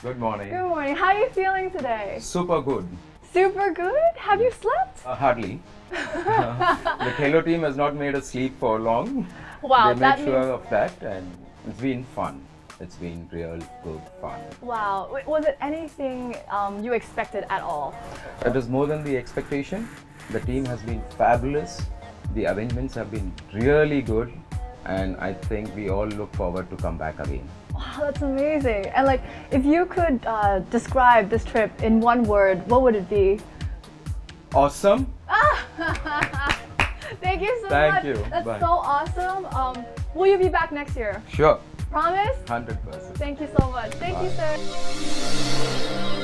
Good morning. Good morning. How are you feeling today? Super good. Super good? Have you slept? Hardly. The Khelo team has not made us sleep for long. Wow, They that made sure means... of that, and it's been fun. It's been real good fun. Wow. Was it anything you expected at all? It is more than the expectation. The team has been fabulous. The arrangements have been really good, and I think we all look forward to come back again. Wow, that's amazing. And like, if you could describe this trip in one word, what would it be? Awesome. Thank you so much. Thank you. That's Bye. so awesome. Will you be back next year? Sure. Promise? 100%. Thank you so much. Thank you, sir.